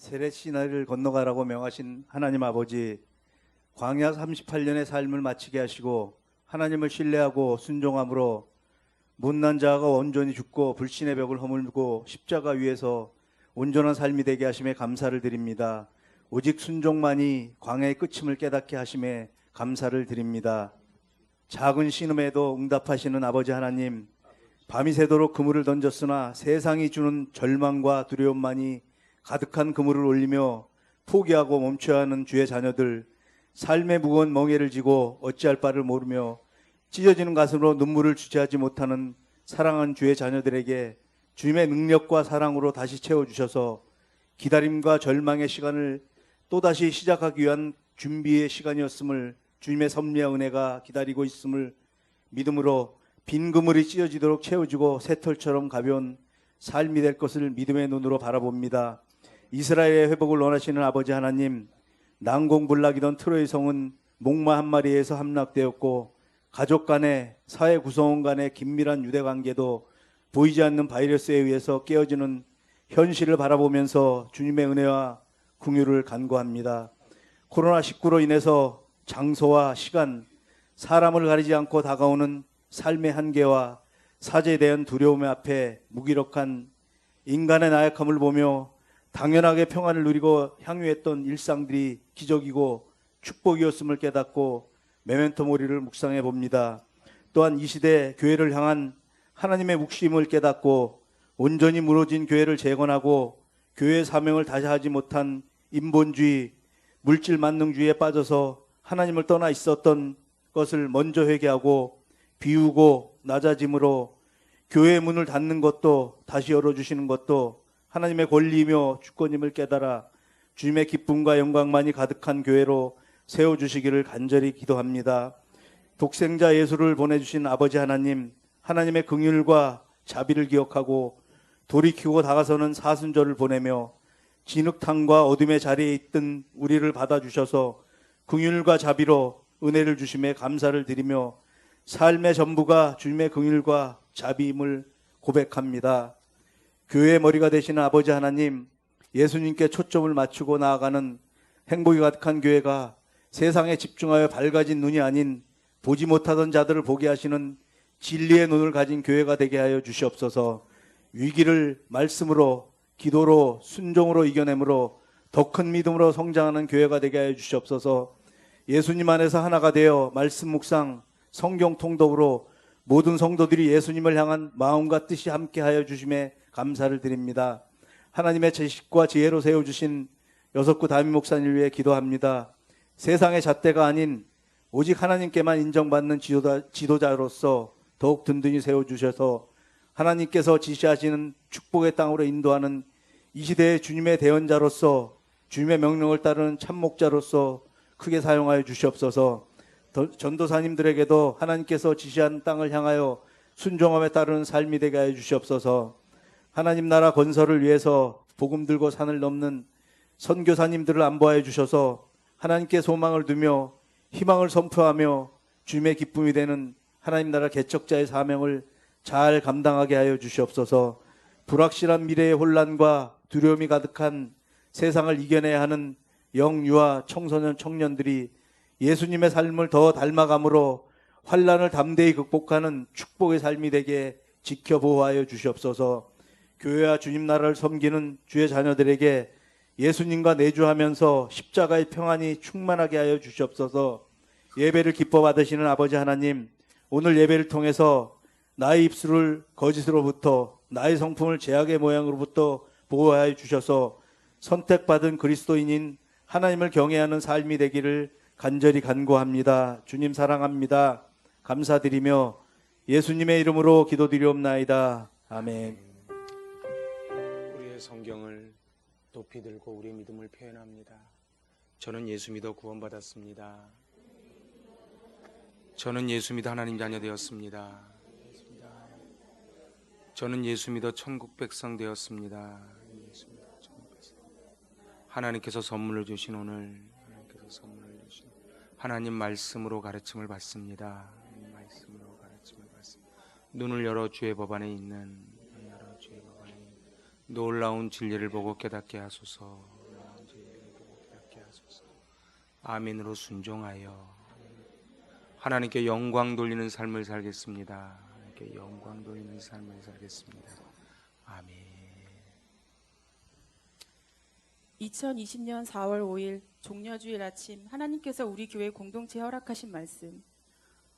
세렛 시내를 건너가라고 명하신 하나님 아버지, 광야 38년의 삶을 마치게 하시고 하나님을 신뢰하고 순종함으로 못난 자가 온전히 죽고 불신의 벽을 허물고 십자가 위에서 온전한 삶이 되게 하심에 감사를 드립니다. 오직 순종만이 광야의 끝임을 깨닫게 하심에 감사를 드립니다. 작은 신음에도 응답하시는 아버지 하나님, 밤이 새도록 그물을 던졌으나 세상이 주는 절망과 두려움만이 가득한 그물을 올리며 포기하고 멈춰야 하는 주의 자녀들, 삶의 무거운 멍에를 지고 어찌할 바를 모르며 찢어지는 가슴으로 눈물을 주체하지 못하는 사랑하는 주의 자녀들에게 주님의 능력과 사랑으로 다시 채워주셔서 기다림과 절망의 시간을 또다시 시작하기 위한 준비의 시간이었음을, 주님의 섭리와 은혜가 기다리고 있음을 믿음으로 빈 그물이 찢어지도록 채워주고 새털처럼 가벼운 삶이 될 것을 믿음의 눈으로 바라봅니다. 이스라엘의 회복을 원하시는 아버지 하나님, 난공불락이던 트로이 성은 목마 한 마리에서 함락되었고 가족 간의, 사회 구성원 간의 긴밀한 유대관계도 보이지 않는 바이러스에 의해서 깨어지는 현실을 바라보면서 주님의 은혜와 긍휼을 간구합니다. 코로나19로 인해서 장소와 시간, 사람을 가리지 않고 다가오는 삶의 한계와 사제에 대한 두려움 앞에 무기력한 인간의 나약함을 보며 당연하게 평안을 누리고 향유했던 일상들이 기적이고 축복이었음을 깨닫고 메멘토 모리를 묵상해 봅니다. 또한 이 시대 교회를 향한 하나님의 묵심을 깨닫고 온전히 무너진 교회를 재건하고 교회의 사명을 다하지 못한 인본주의, 물질 만능주의에 빠져서 하나님을 떠나 있었던 것을 먼저 회개하고 비우고 낮아짐으로 교회의 문을 닫는 것도 다시 열어주시는 것도 하나님의 권리이며 주권임을 깨달아 주님의 기쁨과 영광만이 가득한 교회로 세워주시기를 간절히 기도합니다. 독생자 예수를 보내주신 아버지 하나님, 하나님의 긍휼과 자비를 기억하고 돌이키고 다가서는 사순절을 보내며 진흙탕과 어둠의 자리에 있던 우리를 받아주셔서 긍휼과 자비로 은혜를 주심에 감사를 드리며 삶의 전부가 주님의 긍휼과 자비임을 고백합니다. 교회의 머리가 되시는 아버지 하나님, 예수님께 초점을 맞추고 나아가는 행복이 가득한 교회가 세상에 집중하여 밝아진 눈이 아닌 보지 못하던 자들을 보게 하시는 진리의 눈을 가진 교회가 되게 하여 주시옵소서. 위기를 말씀으로, 기도로, 순종으로 이겨내므로 더 큰 믿음으로 성장하는 교회가 되게 하여 주시옵소서. 예수님 안에서 하나가 되어 말씀 묵상, 성경 통독으로 모든 성도들이 예수님을 향한 마음과 뜻이 함께 하여 주심에 감사를 드립니다. 하나님의 지식과 지혜로 세워주신 여섯구 담임 목사님을 위해 기도합니다. 세상의 잣대가 아닌 오직 하나님께만 인정받는 지도자로서 더욱 든든히 세워주셔서 하나님께서 지시하시는 축복의 땅으로 인도하는 이 시대의 주님의 대언자로서 주님의 명령을 따르는 참목자로서 크게 사용하여 주시옵소서. 전도사님들에게도 하나님께서 지시한 땅을 향하여 순종함에 따르는 삶이 되게 하여 주시옵소서. 하나님 나라 건설을 위해서 복음 들고 산을 넘는 선교사님들을 안보하여 주셔서 하나님께 소망을 두며 희망을 선포하며 주님의 기쁨이 되는 하나님 나라 개척자의 사명을 잘 감당하게 하여 주시옵소서. 불확실한 미래의 혼란과 두려움이 가득한 세상을 이겨내야 하는 영유아 청소년 청년들이 예수님의 삶을 더 닮아감으로 환난을 담대히 극복하는 축복의 삶이 되게 지켜보호하여 주시옵소서. 교회와 주님 나라를 섬기는 주의 자녀들에게 예수님과 내주하면서 십자가의 평안이 충만하게 하여 주시옵소서. 예배를 기뻐 받으시는 아버지 하나님, 오늘 예배를 통해서 나의 입술을 거짓으로부터, 나의 성품을 죄악의 모양으로부터 보호하여 주셔서 선택받은 그리스도인인 하나님을 경외하는 삶이 되기를 간절히 간구합니다. 주님 사랑합니다. 감사드리며 예수님의 이름으로 기도드리옵나이다. 아멘. 우리의 성경을 높이 들고 우리의 믿음을 표현합니다. 저는 예수 믿어 구원받았습니다. 저는 예수 믿어 하나님 자녀 되었습니다. 저는 예수 믿어 천국 백성 되었습니다. 하나님께서 선물을 주신 오늘, 하나님 말씀으로 가르침을 받습니다. 눈을 열어 주의 법안에 있는 놀라운 진리를 보고 깨닫게 하소서. 아멘으로 순종하여 하나님께 영광 돌리는 삶을 살겠습니다. 하나님께 영광 돌리는 삶을 살겠습니다. 아멘. 2020년 4월 5일 종려주일 아침 하나님께서 우리 교회 공동체 허락하신 말씀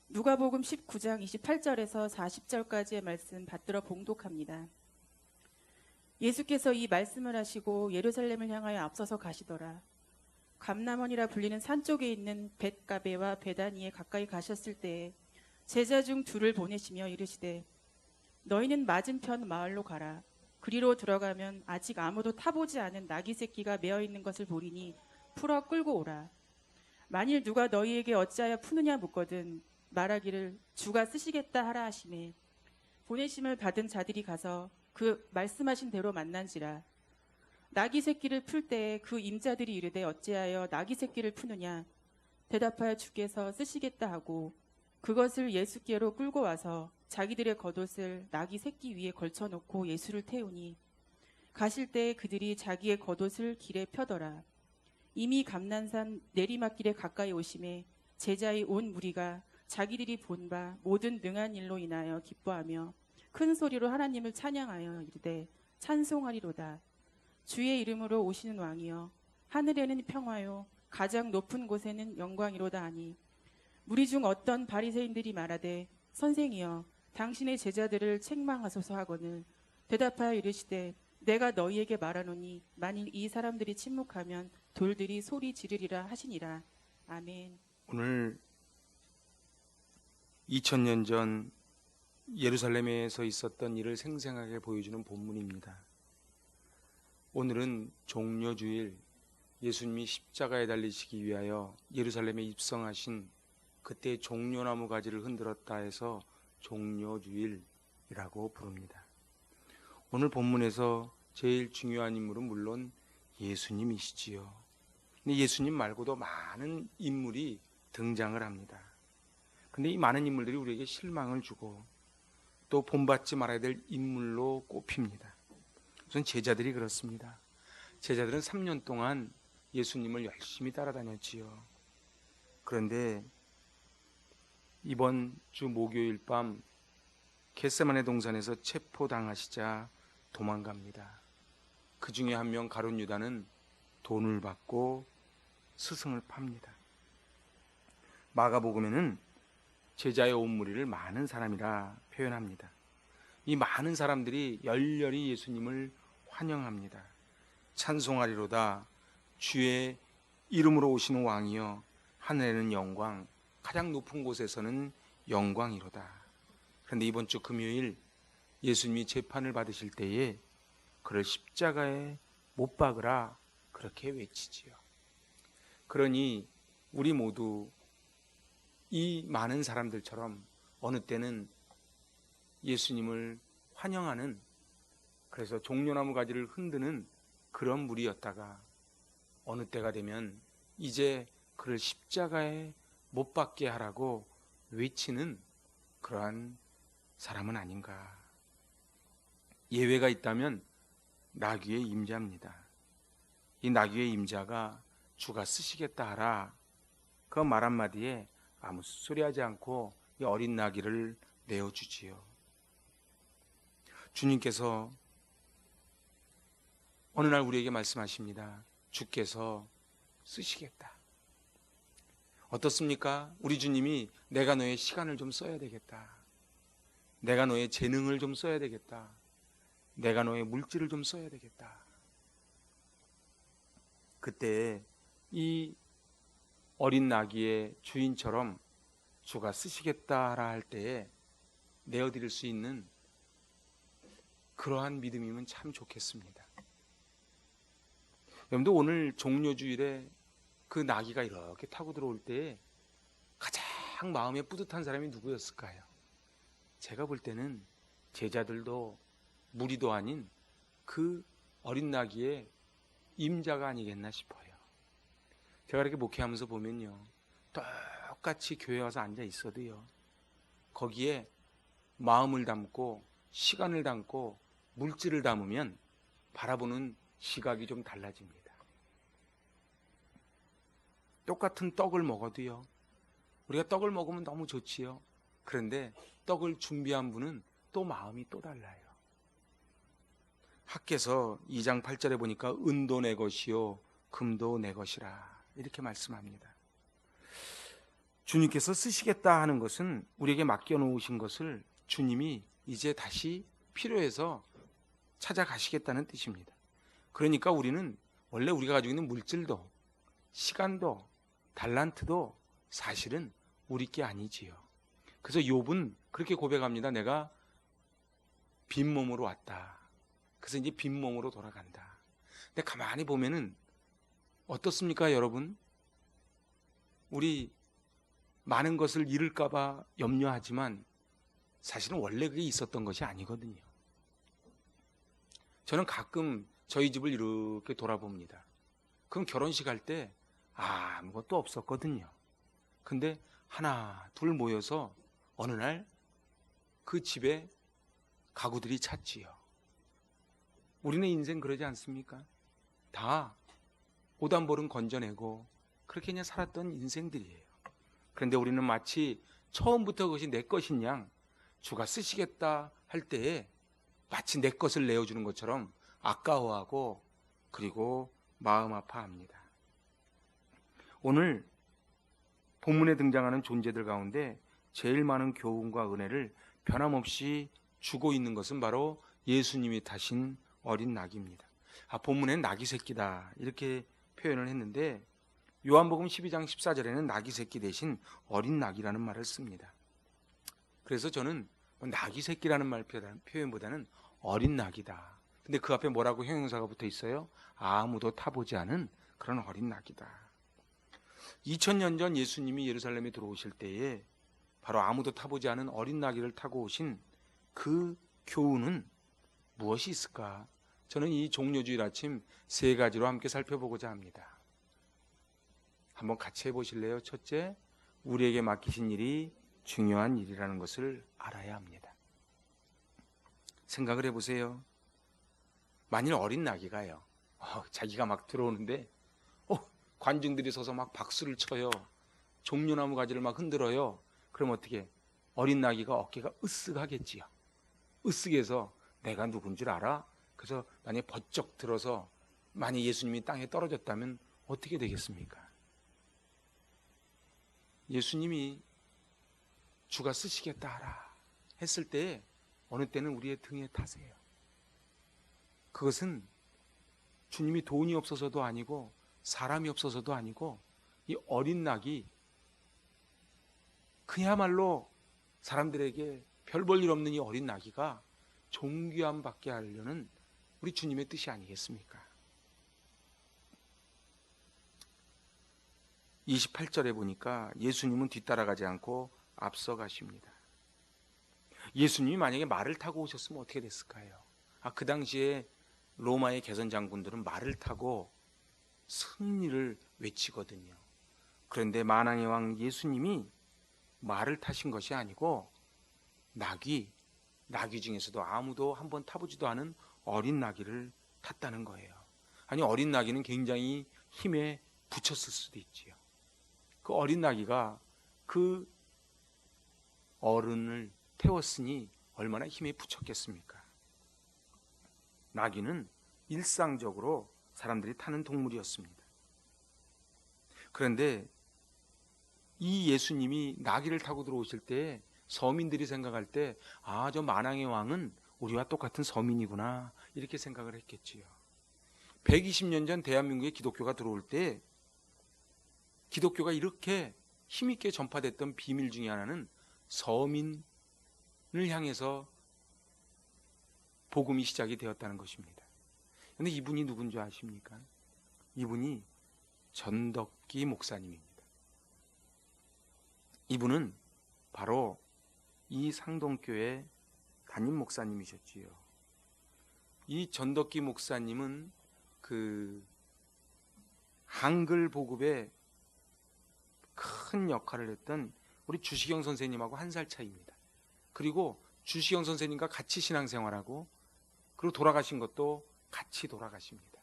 누가복음 19장 28절에서 40절까지의 말씀 받들어 봉독합니다. 예수께서 이 말씀을 하시고 예루살렘을 향하여 앞서서 가시더라. 감람원이라 불리는 산 쪽에 있는 벳가베와 베다니에 가까이 가셨을 때에 제자 중 둘을 보내시며 이르시되 너희는 맞은편 마을로 가라. 그리로 들어가면 아직 아무도 타보지 않은 나귀 새끼가 메어 있는 것을 보리니 풀어 끌고 오라. 만일 누가 너희에게 어찌하여 푸느냐 묻거든 말하기를 주가 쓰시겠다 하라 하시매 보내심을 받은 자들이 가서 그 말씀하신 대로 만난지라. 나귀 새끼를 풀 때에 그 임자들이 이르되 어찌하여 나귀 새끼를 푸느냐 대답하여 주께서 쓰시겠다 하고 그것을 예수께로 끌고 와서 자기들의 겉옷을 나귀 새끼 위에 걸쳐놓고 예수를 태우니 가실 때에 그들이 자기의 겉옷을 길에 펴더라. 이미 감난산 내리막길에 가까이 오심에 제자의 온 무리가 자기들이 본 바 모든 능한 일로 인하여 기뻐하며 큰 소리로 하나님을 찬양하여 이르되 찬송하리로다. 주의 이름으로 오시는 왕이여 하늘에는 평화요 가장 높은 곳에는 영광이로다 하니 무리 중 어떤 바리새인들이 말하되 선생이여 당신의 제자들을 책망하소서 하거늘 대답하여 이르시되 내가 너희에게 말하노니 만일 이 사람들이 침묵하면 돌들이 소리 지르리라 하시니라. 아멘. 오늘 2000년 전 예루살렘에서 있었던 일을 생생하게 보여주는 본문입니다. 오늘은 종려주일, 예수님이 십자가에 달리시기 위하여 예루살렘에 입성하신 그때 종려나무 가지를 흔들었다 해서 종려주일이라고 부릅니다. 오늘 본문에서 제일 중요한 인물은 물론 예수님이시지요. 근데 예수님 말고도 많은 인물이 등장을 합니다. 근데 이 많은 인물들이 우리에게 실망을 주고 또 본받지 말아야 될 인물로 꼽힙니다. 우선 제자들이 그렇습니다. 제자들은 3년 동안 예수님을 열심히 따라다녔지요. 그런데 이번 주 목요일 밤 겟세마네 동산에서 체포당하시자 도망갑니다. 그 중에 한 명 가룟 유다는 돈을 받고 스승을 팝니다. 마가복음에는 제자의 온 무리를 많은 사람이라 표현합니다. 이 많은 사람들이 열렬히 예수님을 환영합니다. 찬송하리로다. 주의 이름으로 오시는 왕이여 하늘에는 영광, 가장 높은 곳에서는 영광이로다. 그런데 이번 주 금요일 예수님이 재판을 받으실 때에 그를 십자가에 못 박으라 그렇게 외치지요. 그러니 우리 모두 이 많은 사람들처럼 어느 때는 예수님을 환영하는, 그래서 종려나무 가지를 흔드는 그런 무리였다가 어느 때가 되면 이제 그를 십자가에 못 박게 하라고 외치는 그러한 사람은 아닌가. 예외가 있다면 나귀의 임자입니다. 이 나귀의 임자가 주가 쓰시겠다 하라, 그 말 한마디에 아무 소리하지 않고 이 어린 나귀를 내어주지요. 주님께서 어느 날 우리에게 말씀하십니다. 주께서 쓰시겠다. 어떻습니까? 우리 주님이 내가 너의 시간을 좀 써야 되겠다. 내가 너의 재능을 좀 써야 되겠다. 내가 너의 물질을 좀 써야 되겠다. 그때 이 어린 나귀의 주인처럼 주가 쓰시겠다라 할 때에 내어드릴 수 있는 그러한 믿음이면 참 좋겠습니다. 여러분들 오늘 종려주일에 그 나귀가 이렇게 타고 들어올 때에 가장 마음에 뿌듯한 사람이 누구였을까요? 제가 볼 때는 제자들도 무리도 아닌 그 어린 나귀의 임자가 아니겠나 싶어요. 제가 이렇게 목회하면서 보면요, 똑같이 교회 와서 앉아 있어도요, 거기에 마음을 담고 시간을 담고 물질을 담으면 바라보는 시각이 좀 달라집니다. 똑같은 떡을 먹어도요, 우리가 떡을 먹으면 너무 좋지요. 그런데 떡을 준비한 분은 또 마음이 또 달라요. 학개서 2장 8절에 보니까 은도 내 것이요 금도 내 것이라 이렇게 말씀합니다. 주님께서 쓰시겠다 하는 것은 우리에게 맡겨놓으신 것을 주님이 이제 다시 필요해서 찾아가시겠다는 뜻입니다. 그러니까 우리는 원래 우리가 가지고 있는 물질도 시간도 달란트도 사실은 우리 게 아니지요. 그래서 욥은 그렇게 고백합니다. 내가 빈몸으로 왔다. 그래서 이제 빈몸으로 돌아간다. 근데 가만히 보면은 어떻습니까, 여러분? 우리 많은 것을 잃을까 봐 염려하지만 사실은 원래 그게 있었던 것이 아니거든요. 저는 가끔 저희 집을 이렇게 돌아봅니다. 그럼 결혼식 할 때 아무것도 없었거든요. 근데 하나 둘 모여서 어느 날 그 집에 가구들이 찼지요. 우리네 인생 그러지 않습니까? 다 오단벌은 건져내고 그렇게 그냥 살았던 인생들이에요. 그런데 우리는 마치 처음부터 그것이 내 것인 양 주가 쓰시겠다 할 때에 마치 내 것을 내어주는 것처럼 아까워하고 그리고 마음 아파합니다. 오늘 본문에 등장하는 존재들 가운데 제일 많은 교훈과 은혜를 변함없이 주고 있는 것은 바로 예수님이 타신 어린 낙입니다. 본문엔 낙이 새끼다 이렇게 표현을 했는데 요한복음 12장 14절에는 낙이 새끼 대신 어린 낙이라는 말을 씁니다. 그래서 저는 낙이 새끼라는 말 표현보다는 어린 낙이다. 근데 그 앞에 뭐라고 형용사가 붙어 있어요? 아무도 타보지 않은 그런 어린 낙이다. 2000년 전 예수님이 예루살렘에 들어오실 때에 바로 아무도 타보지 않은 어린 나귀를 타고 오신 그 교훈은 무엇이 있을까? 저는 이 종료주일 아침 세 가지로 함께 살펴보고자 합니다. 한번 같이 해보실래요? 첫째, 우리에게 맡기신 일이 중요한 일이라는 것을 알아야 합니다. 생각을 해보세요. 만일 어린 나귀가요, 자기가 막 들어오는데 관중들이 서서 막 박수를 쳐요. 종려나무 가지를 막 흔들어요. 그럼 어떻게? 어린 나귀가 어깨가 으쓱하겠지요. 으쓱해서 내가 누군 줄 알아? 그래서 만약에 번쩍 들어서 만약 예수님이 땅에 떨어졌다면 어떻게 되겠습니까? 예수님이 주가 쓰시겠다 하라 했을 때 어느 때는 우리의 등에 타세요. 그것은 주님이 돈이 없어서도 아니고 사람이 없어서도 아니고 이 어린 낙이 그야말로 사람들에게 별 볼 일 없는 이 어린 나귀가 존귀함 받게 하려는 우리 주님의 뜻이 아니겠습니까? 28절에 보니까 예수님은 뒤따라가지 않고 앞서 가십니다. 예수님이 만약에 말을 타고 오셨으면 어떻게 됐을까요? 그 당시에 로마의 개선 장군들은 말을 타고 승리를 외치거든요. 그런데 만왕의 왕 예수님이 말을 타신 것이 아니고 나귀 중에서도 아무도 한번 타보지도 않은 어린 나귀를 탔다는 거예요. 아니, 어린 나귀는 굉장히 힘에 부쳤을 수도 있지요. 그 어린 나귀가 그 어른을 태웠으니 얼마나 힘에 부쳤겠습니까? 나귀는 일상적으로 사람들이 타는 동물이었습니다. 그런데 이 예수님이 나귀를 타고 들어오실 때 서민들이 생각할 때 저 만왕의 왕은 우리와 똑같은 서민이구나 이렇게 생각을 했겠지요. 120년 전 대한민국에 기독교가 들어올 때 기독교가 이렇게 힘있게 전파됐던 비밀 중에 하나는 서민을 향해서 복음이 시작이 되었다는 것입니다. 그런데 이분이 누군지 아십니까? 이분이 전덕기 목사님입니다. 이분은 바로 이 상동교회 담임 목사님이셨지요. 이 전덕기 목사님은 그 한글 보급에 큰 역할을 했던 우리 주시경 선생님하고 1살 차이입니다. 그리고 주시경 선생님과 같이 신앙생활하고 그리고 돌아가신 것도 같이 돌아가십니다.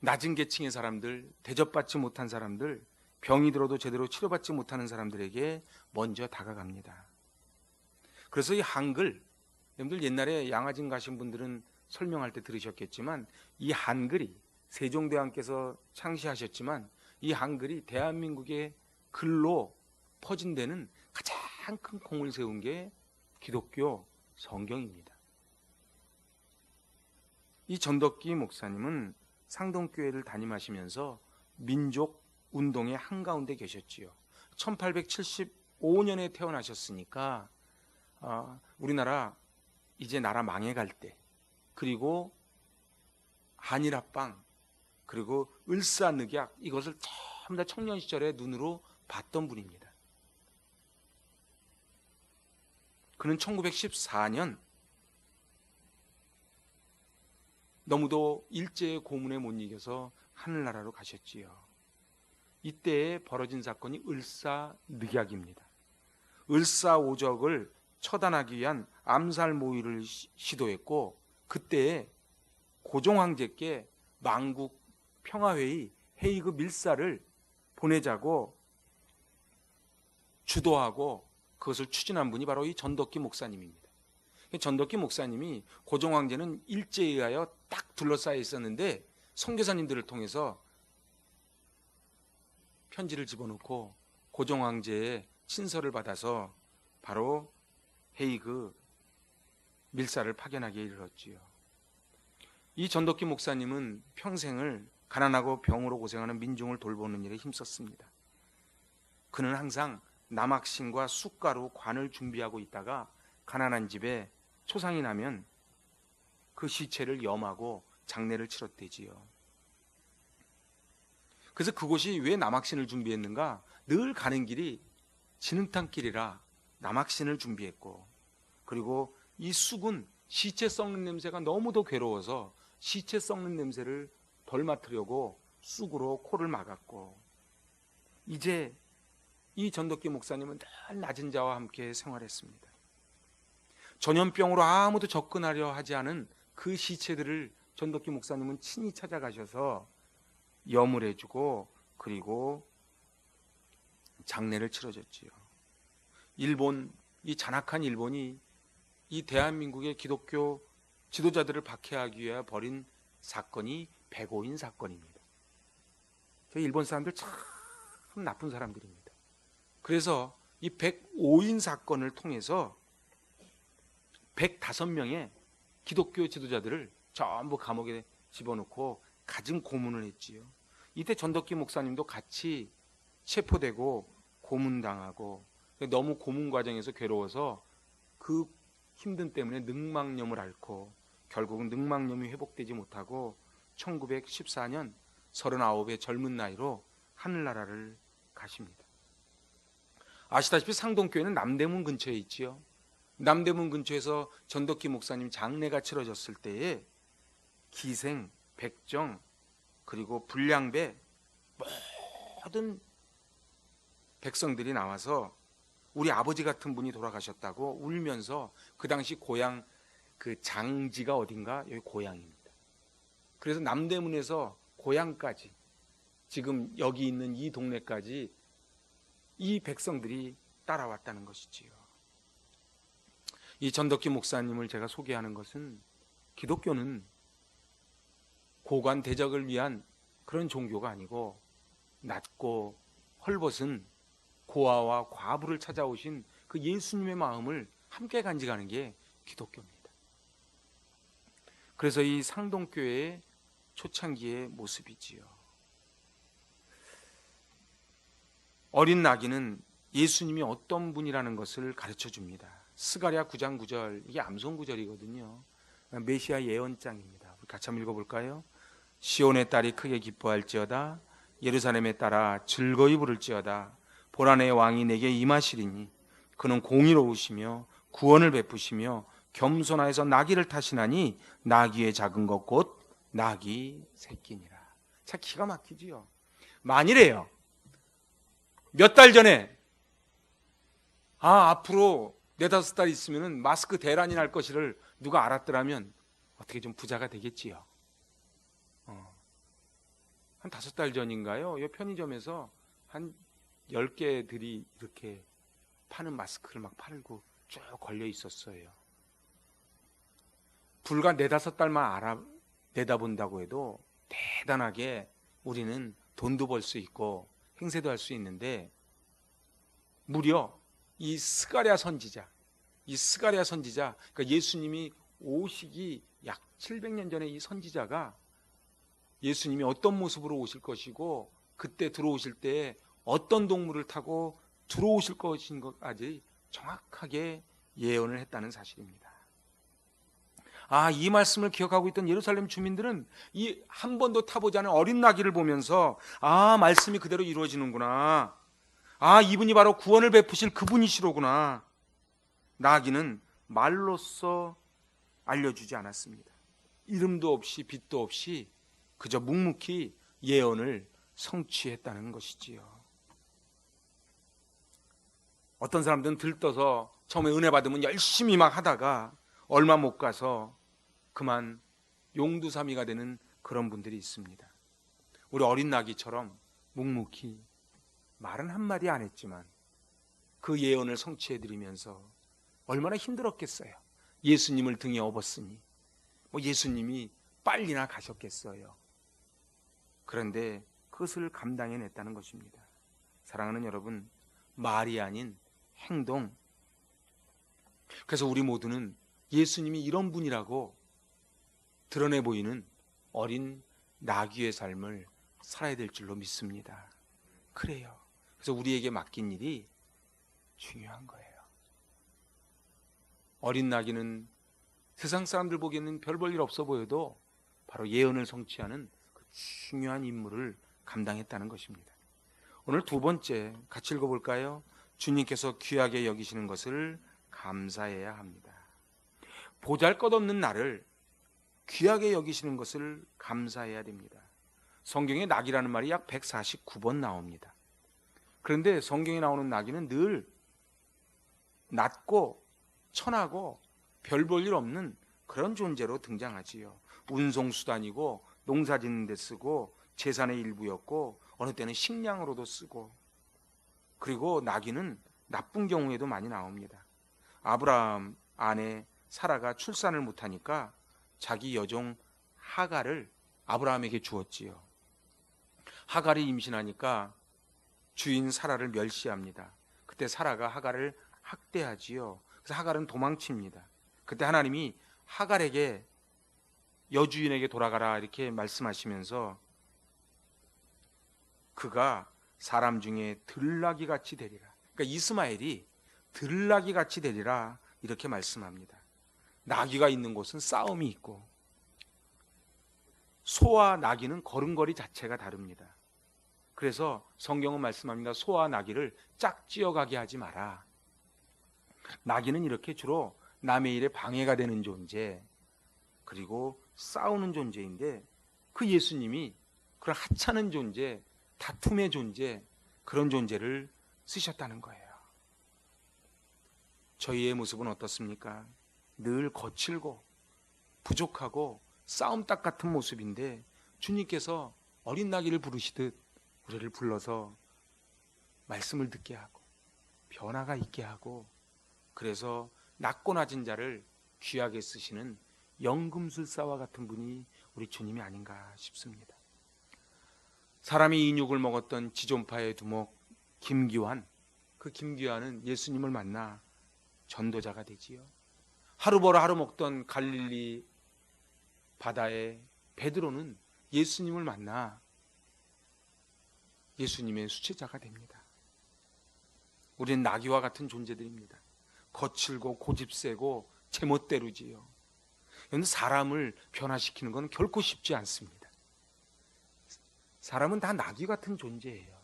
낮은 계층의 사람들, 대접받지 못한 사람들, 병이 들어도 제대로 치료받지 못하는 사람들에게 먼저 다가갑니다. 그래서 이 한글, 여러분들 옛날에 양화진 가신 분들은 설명할 때 들으셨겠지만 이 한글이 세종대왕께서 창시하셨지만 이 한글이 대한민국의 글로 퍼진 데는 가장 큰 공을 세운 게 기독교 성경입니다. 이 전덕기 목사님은 상동교회를 담임하시면서 민족 운동의 한가운데 계셨지요. 1875년에 태어나셨으니까 우리나라 이제 나라 망해갈 때, 그리고 한일합방, 그리고 을사늑약, 이것을 전부 다 청년 시절에 눈으로 봤던 분입니다. 그는 1914년 너무도 일제의 고문에 못 이겨서 하늘나라로 가셨지요. 이때에 벌어진 사건이 을사늑약입니다. 을사오적을 처단하기 위한 암살 모의를 시도했고, 그때에 고종황제께 만국 평화회의 헤이그 밀사를 보내자고 주도하고 그것을 추진한 분이 바로 이 전덕기 목사님입니다. 전덕기 목사님이 고종황제는 일제에 의하여 딱 둘러싸여 있었는데 선교사님들을 통해서 편지를 집어넣고 고종황제의 친서를 받아서 바로 헤이그 밀사를 파견하기에 이르렀지요. 이 전덕기 목사님은 평생을 가난하고 병으로 고생하는 민중을 돌보는 일에 힘썼습니다. 그는 항상 남학신과 쑥가루 관을 준비하고 있다가 가난한 집에 초상이 나면 그 시체를 염하고 장례를 치렀대지요. 그래서 그곳이 왜 남학신을 준비했는가? 늘 가는 길이 진흙탕길이라 남학신을 준비했고, 그리고 이 쑥은 시체 썩는 냄새가 너무도 괴로워서 시체 썩는 냄새를 덜 맡으려고 쑥으로 코를 막았고, 이제 이 전덕기 목사님은 늘 낮은 자와 함께 생활했습니다. 전염병으로 아무도 접근하려 하지 않은 그 시체들을 전덕기 목사님은 친히 찾아가셔서 염을 해주고 그리고 장례를 치러줬지요. 일본, 이 잔악한 일본이 이 대한민국의 기독교 지도자들을 박해하기 위해 벌인 사건이 백오인 사건입니다. 저희 일본 사람들 참 나쁜 사람들입니다. 그래서 이 105인 사건을 통해서 105명의 기독교 지도자들을 전부 감옥에 집어넣고 갖은 고문을 했지요. 이때 전덕기 목사님도 같이 체포되고 고문당하고, 너무 고문 과정에서 괴로워서 그 힘든 때문에 늑막염을 앓고 결국은 늑막염이 회복되지 못하고 1914년 39의 젊은 나이로 하늘나라를 가십니다. 아시다시피 상동교회는 남대문 근처에 있지요. 남대문 근처에서 전덕기 목사님 장례가 치러졌을 때에 기생, 백정, 그리고 불량배 모든 백성들이 나와서 우리 아버지 같은 분이 돌아가셨다고 울면서, 그 당시 고향 그 장지가 어딘가 여기 고향입니다. 그래서 남대문에서 고향까지, 지금 여기 있는 이 동네까지 이 백성들이 따라왔다는 것이지요. 이 전덕기 목사님을 제가 소개하는 것은 기독교는 고관 대적을 위한 그런 종교가 아니고 낮고 헐벗은 고아와 과부를 찾아오신 그 예수님의 마음을 함께 간직하는 게 기독교입니다. 그래서 이 상동교회의 초창기의 모습이지요. 어린 나귀는 예수님이 어떤 분이라는 것을 가르쳐 줍니다. 스가랴 9장 9절, 이게 암송 구절이거든요. 메시아 예언장입니다. 우리 같이 한번 읽어볼까요? 시온의 딸이 크게 기뻐할지어다, 예루살렘의 딸아 즐거이 부를지어다. 보라의 왕이 내게 임하시리니 그는 공의로우시며 구원을 베푸시며 겸손하여서 나귀를 타시나니 나귀의 작은 것 곧 나귀 새끼니라. 참 기가 막히지요. 만일에요, 몇 달 전에 앞으로 4-5달 있으면 마스크 대란이 날 것을 누가 알았더라면 어떻게 좀 부자가 되겠지요. 한 5달 전인가요? 이 편의점에서 한 10개들이 이렇게 파는 마스크를 막 팔고 쭉 걸려 있었어요. 불과 4-5달만 내다본다고 해도 대단하게 우리는 돈도 벌 수 있고 행세도 할 수 있는데, 무려 이 스가랴 선지자, 그러니까 예수님이 오시기 약 700년 전에 이 선지자가 예수님이 어떤 모습으로 오실 것이고 그때 들어오실 때 어떤 동물을 타고 들어오실 것인 것까지 정확하게 예언을 했다는 사실입니다. 이 말씀을 기억하고 있던 예루살렘 주민들은 이 한 번도 타보지 않은 어린 나귀를 보면서 말씀이 그대로 이루어지는구나. 이분이 바로 구원을 베푸실 그분이시로구나. 나귀는 말로써 알려주지 않았습니다. 이름도 없이 빛도 없이 그저 묵묵히 예언을 성취했다는 것이지요. 어떤 사람들은 들떠서 처음에 은혜 받으면 열심히 막 하다가 얼마 못 가서 그만 용두사미가 되는 그런 분들이 있습니다. 우리 어린 나귀처럼 묵묵히 말은 한마디 안 했지만 그 예언을 성취해드리면서 얼마나 힘들었겠어요. 예수님을 등에 업었으니 예수님이 빨리나 가셨겠어요. 그런데 그것을 감당해냈다는 것입니다. 사랑하는 여러분, 말이 아닌 행동. 그래서 우리 모두는 예수님이 이런 분이라고 드러내 보이는 어린 나귀의 삶을 살아야 될 줄로 믿습니다. 그래요. 그래서 우리에게 맡긴 일이 중요한 거예요. 어린 나귀는 세상 사람들 보기에는 별 볼 일 없어 보여도 바로 예언을 성취하는 그 중요한 임무를 감당했다는 것입니다. 오늘 2번째 같이 읽어볼까요? 주님께서 귀하게 여기시는 것을 감사해야 합니다. 보잘것없는 나를 귀하게 여기시는 것을 감사해야 됩니다. 성경에 낙이라는 말이 약 149번 나옵니다. 그런데 성경에 나오는 낙이는 늘 낮고 천하고 별 볼 일 없는 그런 존재로 등장하지요. 운송수단이고 농사 짓는 데 쓰고 재산의 일부였고 어느 때는 식량으로도 쓰고, 그리고 나귀는 나쁜 경우에도 많이 나옵니다. 아브라함 아내 사라가 출산을 못하니까 자기 여종 하갈을 아브라함에게 주었지요. 하갈이 임신하니까 주인 사라를 멸시합니다. 그때 사라가 하갈을 학대하지요. 그래서 하갈은 도망칩니다. 그때 하나님이 하갈에게 여주인에게 돌아가라 이렇게 말씀하시면서 그가 사람 중에 들나귀 같이 되리라. 그러니까 이스마엘이 들나귀 같이 되리라 이렇게 말씀합니다. 나귀가 있는 곳은 싸움이 있고 소와 나귀는 걸음걸이 자체가 다릅니다. 그래서 성경은 말씀합니다. 소와 나귀를 짝지어가게 하지 마라. 나귀는 이렇게 주로 남의 일에 방해가 되는 존재, 그리고 싸우는 존재인데 그 예수님이 그런 하찮은 존재, 다툼의 존재, 그런 존재를 쓰셨다는 거예요. 저희의 모습은 어떻습니까? 늘 거칠고 부족하고 싸움닭 같은 모습인데 주님께서 어린 나귀를 부르시듯 우리를 불러서 말씀을 듣게 하고 변화가 있게 하고, 그래서 낮고 낮은 자를 귀하게 쓰시는 연금술사와 같은 분이 우리 주님이 아닌가 싶습니다. 사람이 인육을 먹었던 지존파의 두목 김기환, 그 김기환은 예수님을 만나 전도자가 되지요. 하루 벌어 하루 먹던 갈릴리 바다의 베드로는 예수님을 만나 예수님의 수제자가 됩니다. 우리는 나귀와 같은 존재들입니다. 거칠고 고집세고 제멋대로지요. 그런데 사람을 변화시키는 건 결코 쉽지 않습니다. 사람은 다 나귀 같은 존재예요.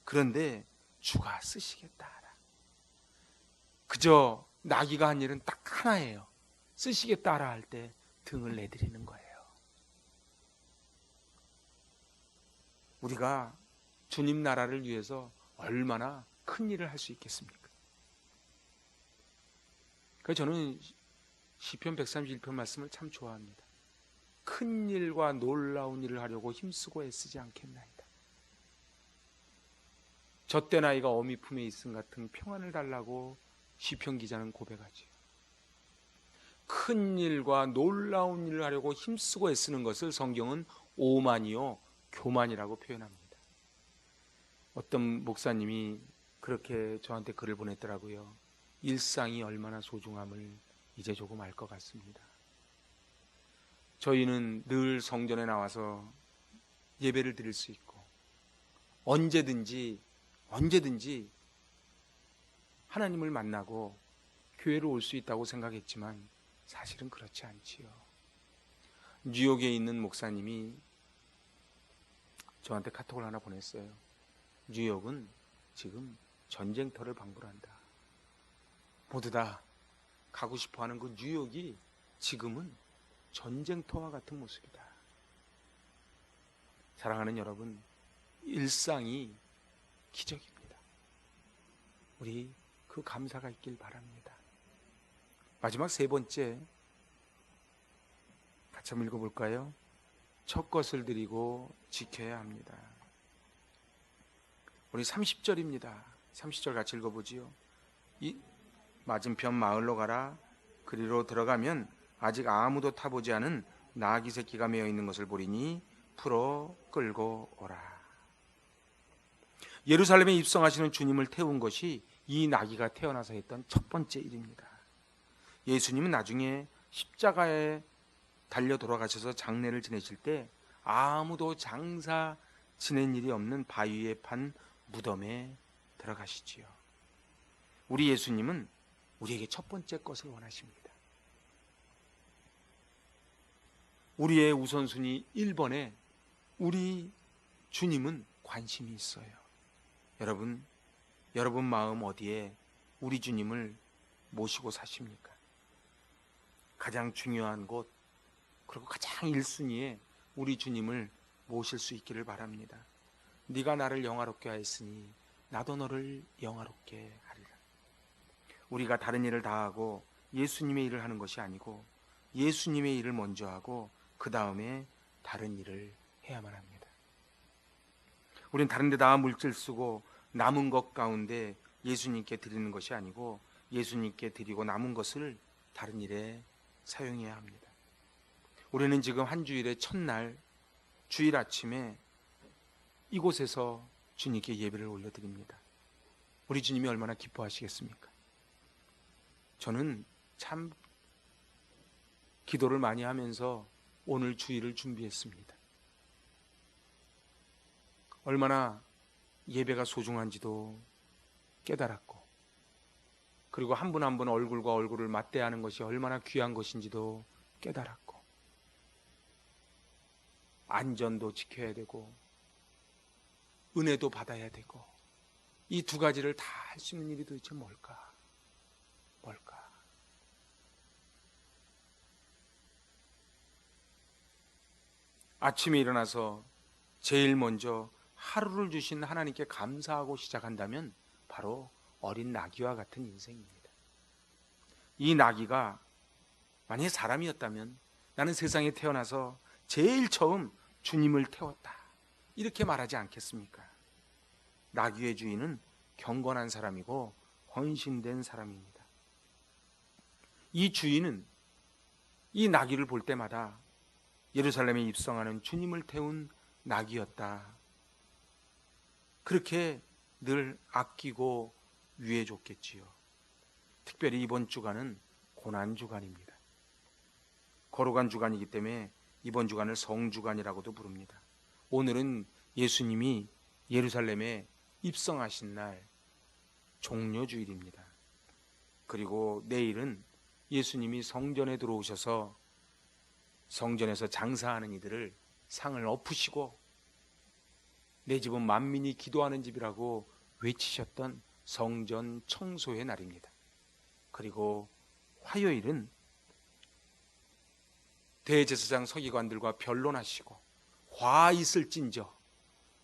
그런데 주가 쓰시겠다. 그저 나귀가 한 일은 딱 하나예요. 쓰시겠다라 할 때 등을 내드리는 거예요. 우리가 주님 나라를 위해서 얼마나 큰 일을 할 수 있겠습니까? 그래서 저는 시편 131편 말씀을 참 좋아합니다. 큰 일과 놀라운 일을 하려고 힘쓰고 애쓰지 않겠나이다. 젖된 아이가 어미 품에 있음 같은 평안을 달라고 시편 기자는 고백하지요. 큰 일과 놀라운 일을 하려고 힘쓰고 애쓰는 것을 성경은 오만이요 교만이라고 표현합니다. 어떤 목사님이 그렇게 저한테 글을 보냈더라고요. 일상이 얼마나 소중함을 이제 조금 알 것 같습니다. 저희는 늘 성전에 나와서 예배를 드릴 수 있고 언제든지 하나님을 만나고 교회로 올 수 있다고 생각했지만 사실은 그렇지 않지요. 뉴욕에 있는 목사님이 저한테 카톡을 하나 보냈어요. 뉴욕은 지금 전쟁터를 방불한다. 모두 다 가고 싶어하는 그 뉴욕이 지금은 전쟁터와 같은 모습이다. 사랑하는 여러분, 일상이 기적입니다. 우리 그 감사가 있길 바랍니다. 마지막 세 번째 같이 한번 읽어볼까요? 첫 것을 드리고 지켜야 합니다. 우리 30절입니다. 30절 같이 읽어보지요. 이 맞은편 마을로 가라. 그리로 들어가면 아직 아무도 타보지 않은 나귀 새끼가 메어 있는 것을 보리니 풀어 끌고 오라. 예루살렘에 입성하시는 주님을 태운 것이 이 나귀가 태어나서 했던 첫 번째 일입니다. 예수님은 나중에 십자가에 달려 돌아가셔서 장례를 지내실 때 아무도 장사 지낸 일이 없는 바위에 판 무덤에 들어가시지요. 우리 예수님은 우리에게 첫 번째 것을 원하십니다. 우리의 우선순위 1번에 우리 주님은 관심이 있어요. 여러분 마음 어디에 우리 주님을 모시고 사십니까? 가장 중요한 곳, 그리고 가장 1순위에 우리 주님을 모실 수 있기를 바랍니다. 네가 나를 영화롭게 하였으니 나도 너를 영화롭게 하리라. 우리가 다른 일을 다 하고 예수님의 일을 하는 것이 아니고 예수님의 일을 먼저 하고 그 다음에 다른 일을 해야만 합니다. 우린 다른 데다 물질 쓰고 남은 것 가운데 예수님께 드리는 것이 아니고 예수님께 드리고 남은 것을 다른 일에 사용해야 합니다. 우리는 지금 한 주일의 첫날 주일 아침에 이곳에서 주님께 예배를 올려드립니다. 우리 주님이 얼마나 기뻐하시겠습니까? 저는 참 기도를 많이 하면서 오늘 주일을 준비했습니다. 얼마나 예배가 소중한지도 깨달았고, 그리고 한 분 한 분 얼굴과 얼굴을 맞대하는 것이 얼마나 귀한 것인지도 깨달았고, 안전도 지켜야 되고 은혜도 받아야 되고, 이 두 가지를 다 할 수 있는 일이 도대체 뭘까? 아침에 일어나서 제일 먼저 하루를 주신 하나님께 감사하고 시작한다면 바로 어린 나귀와 같은 인생입니다. 이 나귀가 만약에 사람이었다면 나는 세상에 태어나서 제일 처음 주님을 태웠다, 이렇게 말하지 않겠습니까? 나귀의 주인은 경건한 사람이고 헌신된 사람입니다. 이 주인은 이 나귀를 볼 때마다 예루살렘에 입성하는 주님을 태운 나귀였다, 그렇게 늘 아끼고 위해줬겠지요. 특별히 이번 주간은 고난 주간입니다. 거룩한 주간이기 때문에 이번 주간을 성주간이라고도 부릅니다. 오늘은 예수님이 예루살렘에 입성하신 날 종려주일입니다. 그리고 내일은 예수님이 성전에 들어오셔서 성전에서 장사하는 이들을 상을 엎으시고 내 집은 만민이 기도하는 집이라고 외치셨던 성전 청소의 날입니다. 그리고 화요일은 대제사장 서기관들과 변론하시고 화 있을진저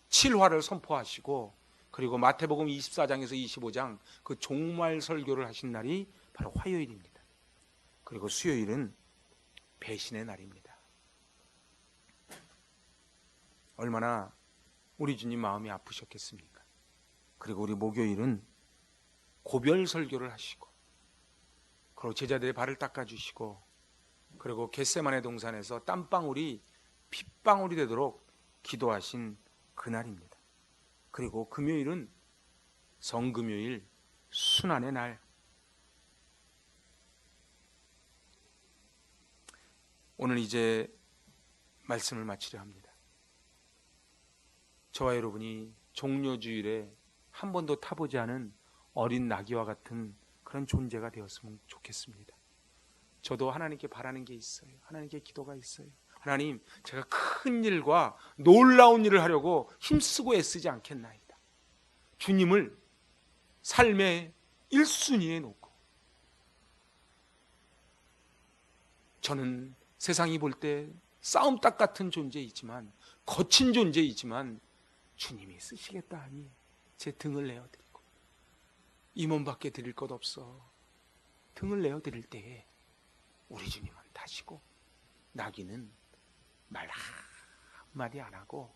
7화를 선포하시고, 그리고 마태복음 24장에서 25장 그 종말 설교를 하신 날이 바로 화요일입니다. 그리고 수요일은 배신의 날입니다. 얼마나 우리 주님 마음이 아프셨겠습니까? 그리고 우리 목요일은 고별 설교를 하시고, 그리고 제자들의 발을 닦아주시고, 그리고 겟세마네 동산에서 땀방울이 핏방울이 되도록 기도하신 그날입니다. 그리고 금요일은 성금요일, 순환의 날. 오늘 이제 말씀을 마치려 합니다. 저와 여러분이 종려주일에 한 번도 타보지 않은 어린 나귀와 같은 그런 존재가 되었으면 좋겠습니다. 저도 하나님께 바라는 게 있어요. 하나님께 기도가 있어요. 하나님, 제가 큰 일과 놀라운 일을 하려고 힘쓰고 애쓰지 않겠나이다. 주님을 삶의 1순위에 놓고, 저는 세상이 볼 때 싸움닭 같은 존재이지만, 거친 존재이지만 주님이 쓰시겠다 하니 제 등을 내어드리고, 이 몸밖에 드릴 것 없어 등을 내어드릴 때에 우리 주님은 타시고, 나귀는 말 한마디 안 하고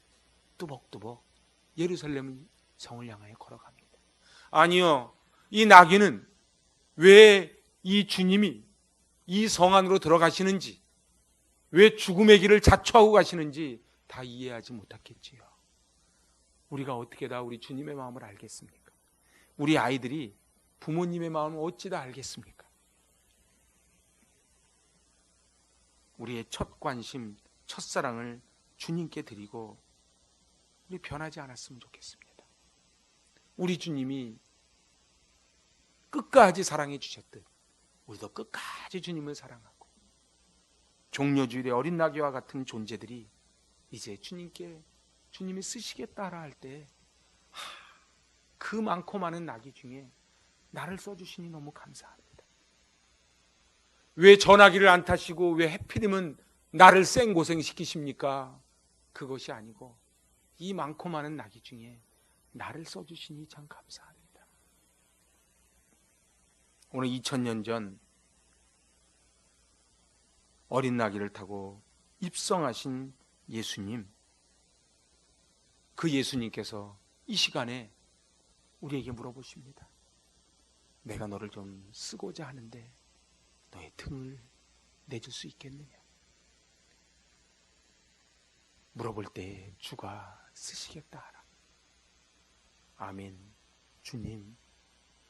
뚜벅뚜벅 예루살렘 성을 향하여 걸어갑니다. 아니요, 이 나귀는 왜 이 주님이 이 성 안으로 들어가시는지, 왜 죽음의 길을 자초하고 가시는지 다 이해하지 못했겠지요. 우리가 어떻게 다 우리 주님의 마음을 알겠습니까? 우리 아이들이 부모님의 마음을 어찌 다 알겠습니까? 우리의 첫 관심, 첫사랑을 주님께 드리고 우리 변하지 않았으면 좋겠습니다. 우리 주님이 끝까지 사랑해 주셨듯 우리도 끝까지 주님을 사랑하고, 종려주일의 어린 나귀와 같은 존재들이 이제 주님이 쓰시겠다라 할 때, 그 많고 많은 나귀 중에 나를 써주시니 너무 감사합니다. 왜 전화기를 안 타시고 왜 해필이면 나를 생고생시키십니까? 그것이 아니고 이 많고 많은 나귀 중에 나를 써주시니 참 감사합니다. 오늘 2000년 전 어린 나귀를 타고 입성하신 예수님, 그 예수님께서 이 시간에 우리에게 물어보십니다. 내가 너를 좀 쓰고자 하는데 너의 등을 내줄 수 있겠느냐? 물어볼 때 주가 쓰시겠다 하라. 아멘. 주님,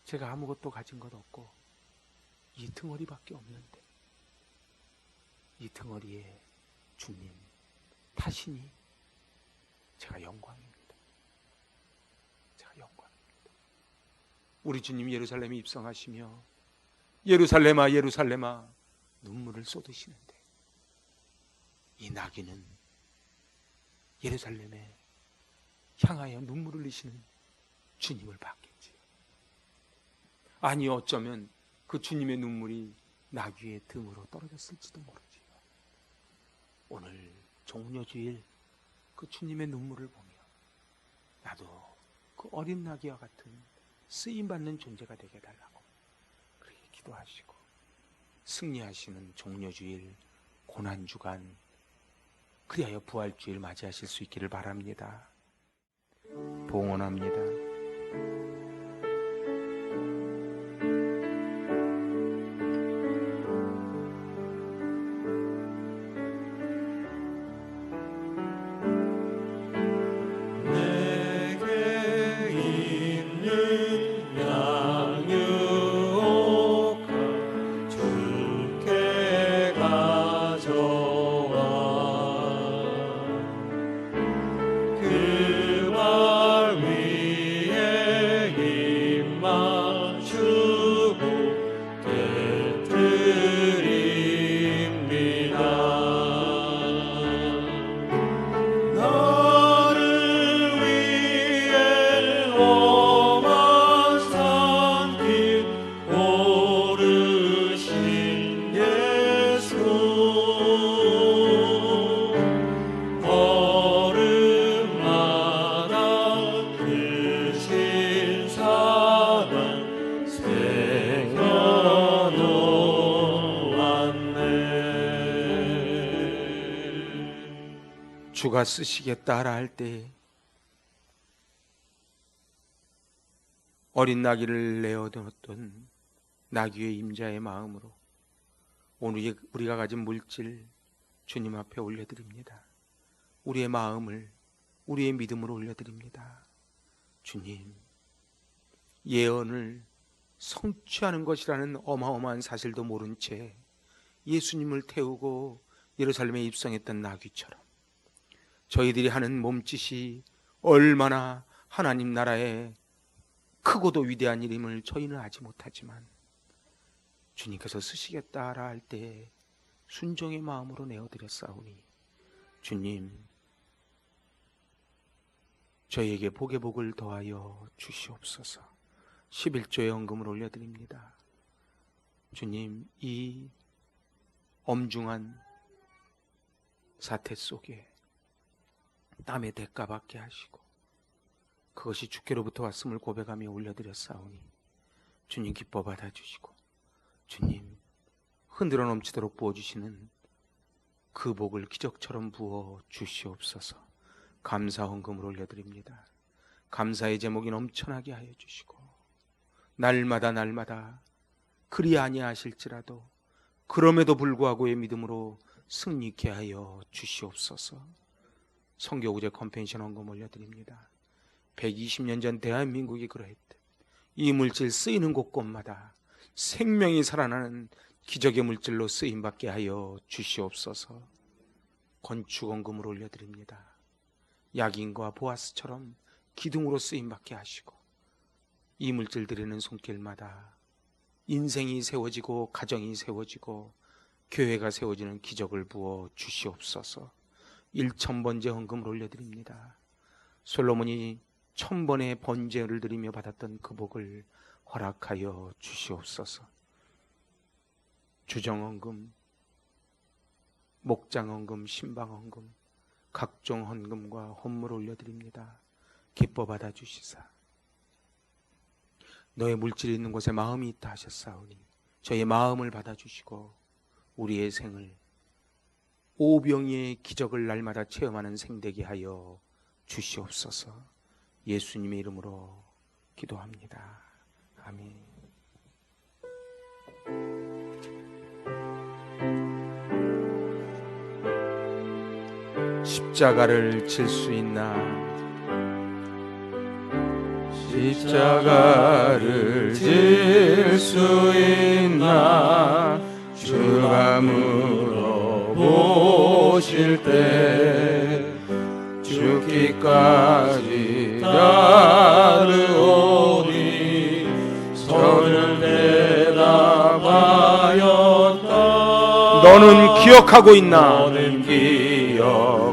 제가 아무것도 가진 것 없고 이 등허리밖에 없는데 이 등허리에 주님 타시니 제가 영광입니다. 제가 영광입니다. 우리 주님 예루살렘에 입성하시며 예루살렘아 예루살렘아 눈물을 쏟으시는데, 이 나귀는 예루살렘에 향하여 눈물을 흘리시는 주님을 봤겠지요. 아니, 어쩌면 그 주님의 눈물이 나귀의 등으로 떨어졌을지도 모르지요. 오늘 종려주일 그 주님의 눈물을 보며 나도 그 어린 나귀와 같은 쓰임받는 존재가 되게 해달라고 그렇게 기도하시고, 승리하시는 종려주일, 고난주간, 그리하여 부활주일 맞이하실 수 있기를 바랍니다. 봉헌합니다. 그 말 위에 주가 쓰시겠다 하라 할 때 어린 나귀를 내어놓았던 나귀의 임자의 마음으로 오늘 우리가 가진 물질 주님 앞에 올려드립니다. 우리의 마음을, 우리의 믿음으로 올려드립니다. 주님, 예언을 성취하는 것이라는 어마어마한 사실도 모른 채 예수님을 태우고 예루살렘에 입성했던 나귀처럼 저희들이 하는 몸짓이 얼마나 하나님 나라의 크고도 위대한 일임을 저희는 알지 못하지만 주님께서 쓰시겠다라 할 때 순종의 마음으로 내어드렸사오니 주님, 저희에게 복의 복을 더하여 주시옵소서. 11조의 헌금을 올려드립니다. 주님, 이 엄중한 사태 속에 땀의 대가 받게 하시고 그것이 주께로부터 왔음을 고백하며 올려드렸사오니 주님 기뻐 받아주시고 주님 흔들어 넘치도록 부어주시는 그 복을 기적처럼 부어 주시옵소서. 감사 헌금을 올려드립니다. 감사의 제목이 넘쳐나게 하여 주시고 날마다 그리 아니하실지라도 그럼에도 불구하고의 믿음으로 승리케 하여 주시옵소서. 성교구제 컴펜션 헌금 올려드립니다. 120년 전 대한민국이 그러했듯 이 물질 쓰이는 곳곳마다 생명이 살아나는 기적의 물질로 쓰임받게 하여 주시옵소서. 건축헌금을 올려드립니다. 야긴과 보아스처럼 기둥으로 쓰임받게 하시고 이 물질 드리는 손길마다 인생이 세워지고 가정이 세워지고 교회가 세워지는 기적을 부어 주시옵소서. 1000번째 헌금을 올려드립니다. 솔로몬이 1000번의 번제를 드리며 받았던 그 복을 허락하여 주시옵소서. 주정헌금, 목장헌금, 신방헌금, 각종 헌금과 헌물을 올려드립니다. 기뻐 받아주시사 너의 물질이 있는 곳에 마음이 있다 하셨사오니 저의 마음을 받아주시고 우리의 생을 오병이의 기적을 날마다 체험하는 생되게 하여 주시옵소서. 예수님의 이름으로 기도합니다. 아멘. 십자가를 질 수 있나? 십자가를 질 수 있나? 주가 물어보실 때 죽기까지 따르오니 저는 대답하였다. 너는 기억하고 있나? 너는 기억하고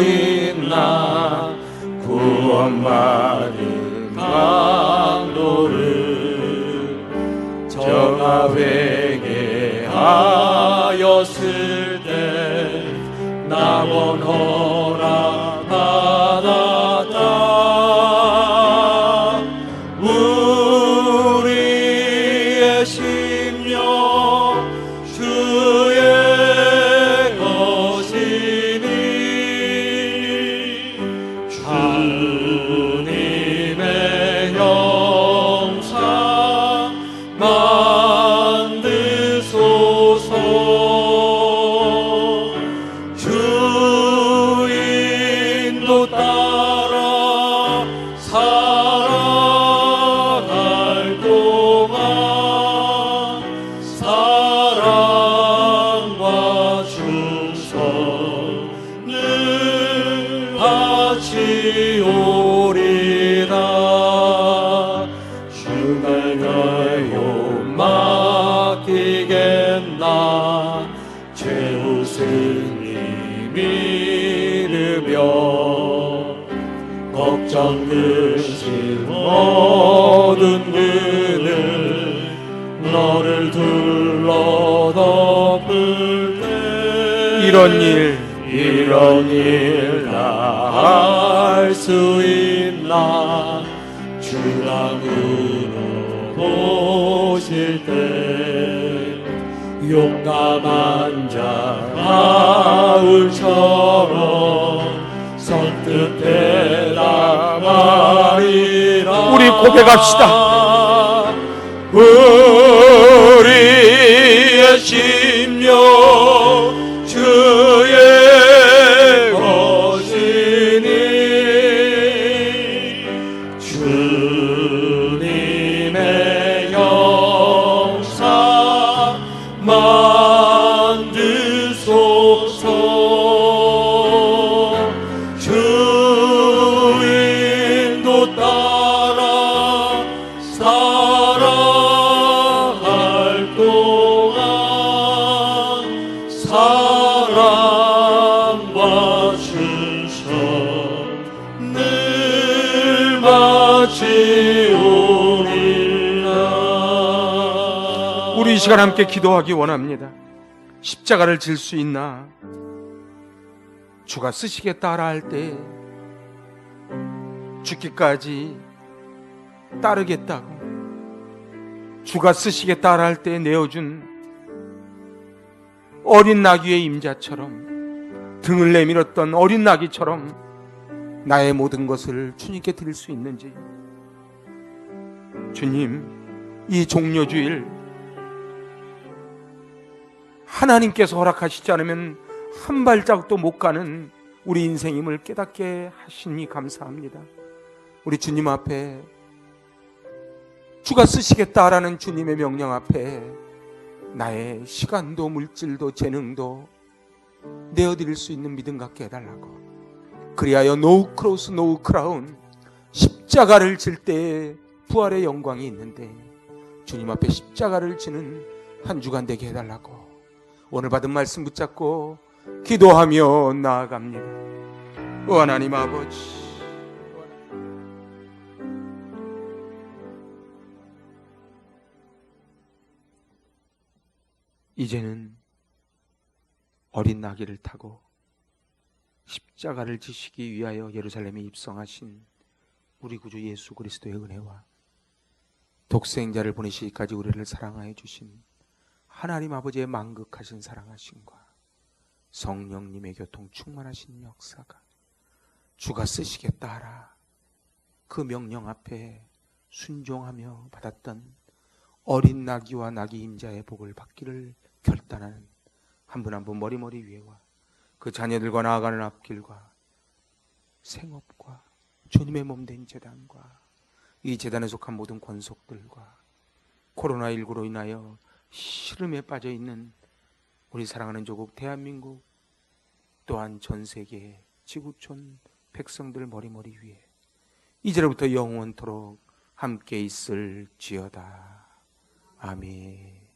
있나? 구원받은 강도를 저가 회개하였을 때 낙원 허락 받았다. 우리의 심령 주의 것이니 주님의 형상 만드소서. 주인도 따라 살아갈 동안 사랑과 충성을 바치오리라. 주날가요 맡기겠나? 최후 승리 믿으며 걱정 근심 모든 그늘 너를 둘러 덮을 때 이런 일 다 할 수 있나? 주가 물어보실 때 용감한 자 바울처럼 선뜻 대답하리라. 우리 고백합시다. 우리의 심령 주의 것이니 주님의 역사 만드소서. 주 인도 따라 살아갈 동안 사랑과 순서 늘 바치오리라. 우리 이 시간 함께 기도하기 원합니다. 십자가를 질 수 있나? 주가 쓰시겠다 하라 할 때 죽기까지 따르겠다고, 주가 쓰시겠다 하라 할 때 내어준 어린 나귀의 임자처럼, 등을 내밀었던 어린 나귀처럼 나의 모든 것을 주님께 드릴 수 있는지. 주님, 이 종료주일 하나님께서 허락하시지 않으면 한 발자국도 못 가는 우리 인생임을 깨닫게 하시니 감사합니다. 우리 주님 앞에, 주가 쓰시겠다라는 주님의 명령 앞에 나의 시간도 물질도 재능도 내어드릴 수 있는 믿음 갖게 해달라고. 그리하여 노 크로스 노 크라운, 십자가를 질 때에 부활의 영광이 있는데 주님 앞에 십자가를 지는 한 주간 되게 해달라고 오늘 받은 말씀 붙잡고 기도하며 나아갑니다. 하나님 아버지, 이제는 어린 나귀를 타고 십자가를 지시기 위하여 예루살렘에 입성하신 우리 구주 예수 그리스도의 은혜와 독생자를 보내시기까지 우리를 사랑하여 주신 하나님 아버지의 만극하신 사랑하심과 성령님의 교통 충만하신 역사가 주가 쓰시겠다 하라 그 명령 앞에 순종하며 받았던 어린 나귀와 나귀 임자의 복을 받기를 결단하는 한 분 한 분 머리머리 위에와 그 자녀들과 나아가는 앞길과 생업과 주님의 몸된 제단과 이 제단에 속한 모든 권속들과 코로나19로 인하여 시름에 빠져 있는 우리 사랑하는 조국 대한민국 또한 전 세계 지구촌 백성들 머리머리 위에 이제로부터 영원토록 함께 있을지어다. 아멘.